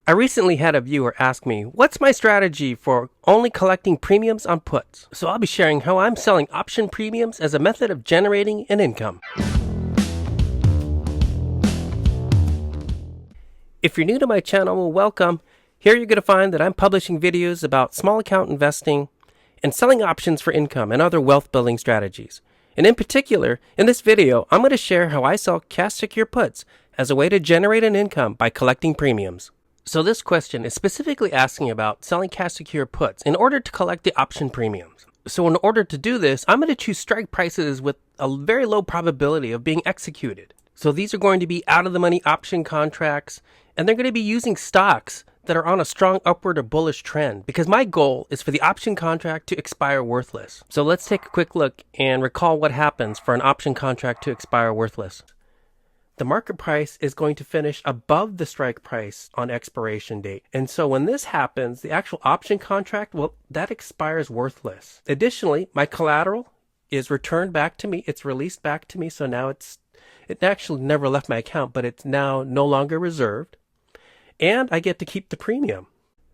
I recently had a viewer ask me, what's my strategy for only collecting premiums on puts? So I'll be sharing how I'm selling option premiums as a method of generating an income. If you're new to my channel, well, welcome. Here you're going to find that I'm publishing videos about small account investing and selling options for income and other wealth building strategies. And in particular, in this video, I'm going to share how I sell cash secure puts as a way to generate an income by collecting premiums. So this question is specifically asking about selling cash secure puts in order to collect the option premiums. So in order to do this, I'm going to choose strike prices with a very low probability of being executed. So these are going to be out of the money option contracts, and they're going to be using stocks that are on a strong upward or bullish trend, because my goal is for the option contract to expire worthless. So let's take a quick look and recall what happens for an option contract to expire worthless. The market price is going to finish above the strike price on expiration date. And so when this happens, the actual option contract, well, that expires worthless. Additionally, my collateral is returned back to me. It's released back to me. So now it actually never left my account, but it's now no longer reserved. And I get to keep the premium.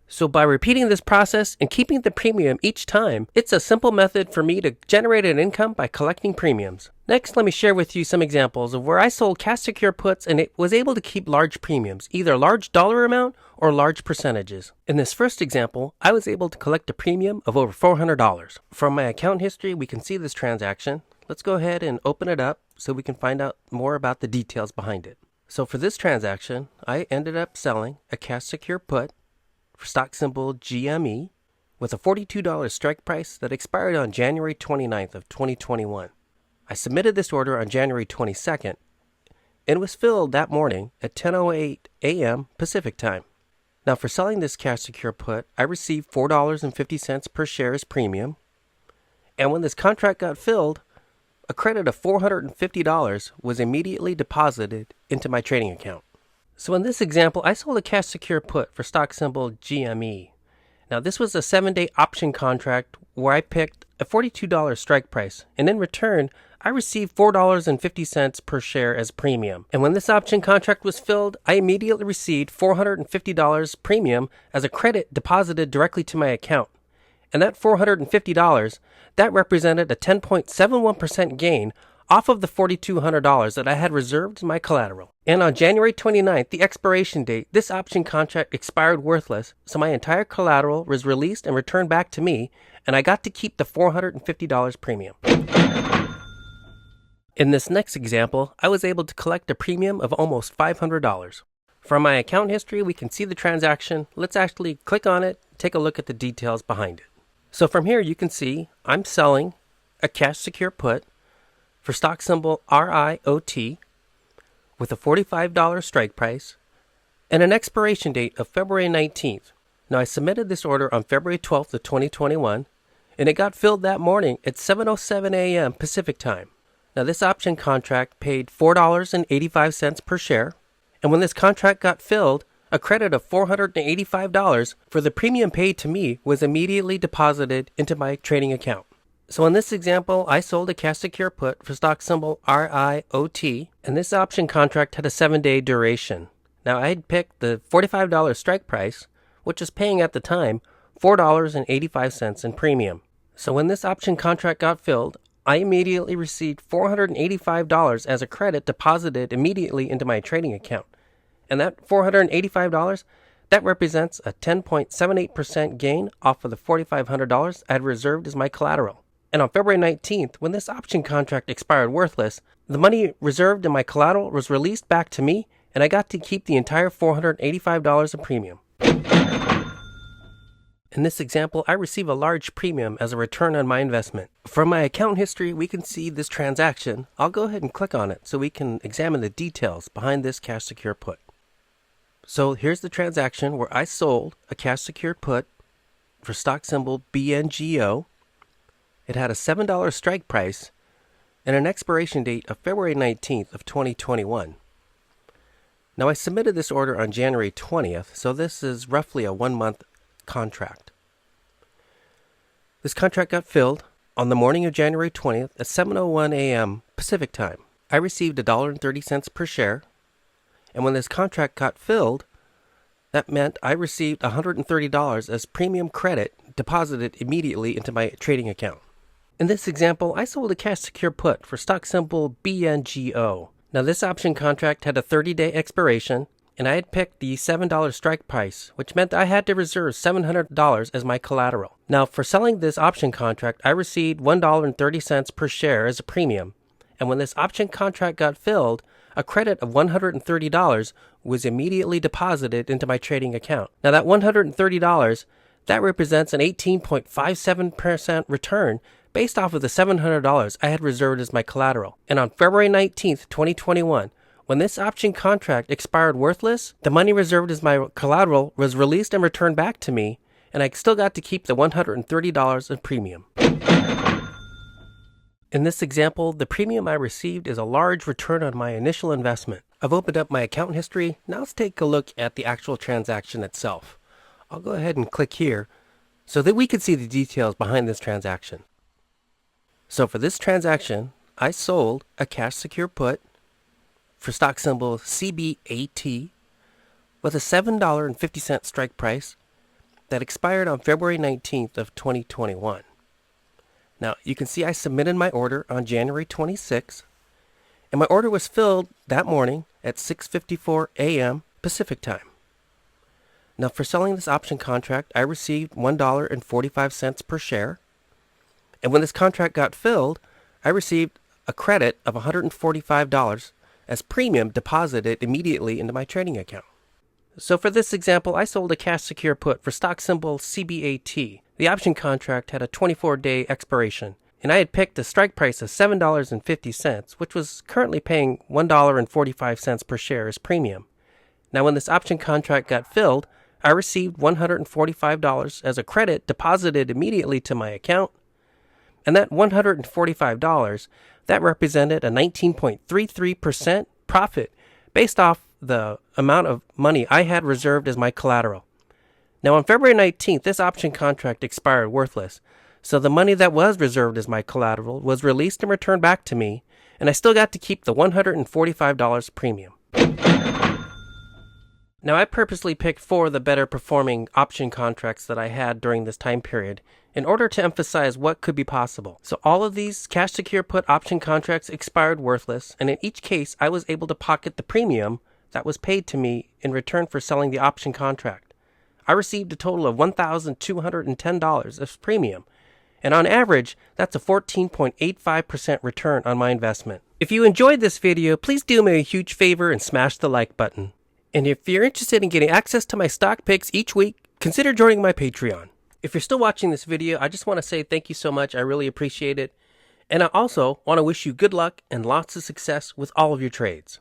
So by repeating this process and keeping the premium each time, it's a simple method for me to generate an income by collecting premiums. Next, let me share with you some examples of where I sold cash secure puts and it was able to keep large premiums, either large dollar amount or large percentages. In this first example, I was able to collect a premium of over $400. From my account history, we can see this transaction. Let's go ahead and open it up so we can find out more about the details behind it. So for this transaction, I ended up selling a cash secure put for stock symbol GME with a $42 strike price that expired on January 29th of 2021. I submitted this order on January 22nd and was filled that morning at 10:08 a.m. Pacific time. Now for selling this cash secure put, I received $4.50 per share as premium, and when this contract got filled, a credit of $450 was immediately deposited into my trading account. So in this example, I sold a cash secure put for stock symbol GME. Now this was a 7-day option contract where I picked a $42 strike price, and in return, I received $4.50 per share as premium. And when this option contract was filled, I immediately received $450 premium as a credit deposited directly to my account. And that $450, that represented a 10.71% gain off of the $4,200 that I had reserved as my collateral. And on January 29th, the expiration date, this option contract expired worthless, so my entire collateral was released and returned back to me, and I got to keep the $450 premium. In this next example, I was able to collect a premium of almost $500. From my account history, we can see the transaction. Let's actually click on it, take a look at the details behind it. So from here, you can see I'm selling a cash secure put for stock symbol RIOT with a $45 strike price and an expiration date of February 19th. Now I submitted this order on February 12th of 2021 and it got filled that morning at 7:07 a.m. Pacific time. Now this option contract paid $4.85 per share, and when this contract got filled, a credit of $485 for the premium paid to me was immediately deposited into my trading account. So in this example, I sold a cash secure put for stock symbol RIOT, and this option contract had a 7-day duration. Now I had picked the $45 strike price, which was paying at the time $4.85 in premium. So when this option contract got filled, I immediately received $485 as a credit deposited immediately into my trading account. And that $485, that represents a 10.78% gain off of the $4,500 I had reserved as my collateral. And on February 19th, when this option contract expired worthless, the money reserved in my collateral was released back to me, and I got to keep the entire $485 of premium. In this example, I receive a large premium as a return on my investment. From my account history, we can see this transaction. I'll go ahead and click on it so we can examine the details behind this cash secure put. So here's the transaction where I sold a cash secured put for stock symbol BNGO. It had a $7 strike price and an expiration date of February 19th of 2021. Now I submitted this order on January 20th, so this is roughly a 1-month contract. This contract got filled on the morning of January 20th at 7:01 a.m. Pacific time. I received $1.30 per share, and when this contract got filled, That meant I received $130 as premium credit deposited immediately into my trading account. In this example, I sold a cash secure put for stock symbol BNGO. Now this option contract had a 30-day expiration, and I had picked the $7 strike price, which meant I had to reserve $700 as my collateral. Now for selling this option contract, I received $1.30 per share as a premium, and when this option contract got filled, a credit of $130 was immediately deposited into my trading account. Now that $130, that represents an 18.57% return based off of the $700 I had reserved as my collateral. And on February 19th, 2021, when this option contract expired worthless, the money reserved as my collateral was released and returned back to me, and I still got to keep the $130 in premium. In this example, the premium I received is a large return on my initial investment. I've opened up my account history. Now let's take a look at the actual transaction itself. I'll go ahead and click here so that we can see the details behind this transaction. So for this transaction, I sold a cash secure put for stock symbol CBAT with a $7.50 strike price that expired on February 19th of 2021. Now you can see I submitted my order on January 26th, and my order was filled that morning at 6:54 a.m. Pacific time. Now for selling this option contract, I received $1.45 per share, and when this contract got filled, I received a credit of $145 as premium deposited immediately into my trading account. So for this example, I sold a cash secure put for stock symbol CBAT. The option contract had a 24-day expiration, and I had picked a strike price of $7.50, which was currently paying $1.45 per share as premium. Now when this option contract got filled, I received $145 as a credit deposited immediately to my account, and that $145, that represented a 19.33% profit based off the amount of money I had reserved as my collateral. Now on February 19th, this option contract expired worthless, so the money that was reserved as my collateral was released and returned back to me, and I still got to keep the $145 premium. Now I purposely picked 4 of the better performing option contracts that I had during this time period in order to emphasize what could be possible. So all of these cash secure put option contracts expired worthless, and in each case I was able to pocket the premium that was paid to me in return for selling the option contract. I received a total of $1,210 as premium, and on average, that's a 14.85% return on my investment. If you enjoyed this video, please do me a huge favor and smash the like button. And if you're interested in getting access to my stock picks each week, consider joining my Patreon. If you're still watching this video, I just want to say thank you so much. I really appreciate it. And I also want to wish you good luck and lots of success with all of your trades.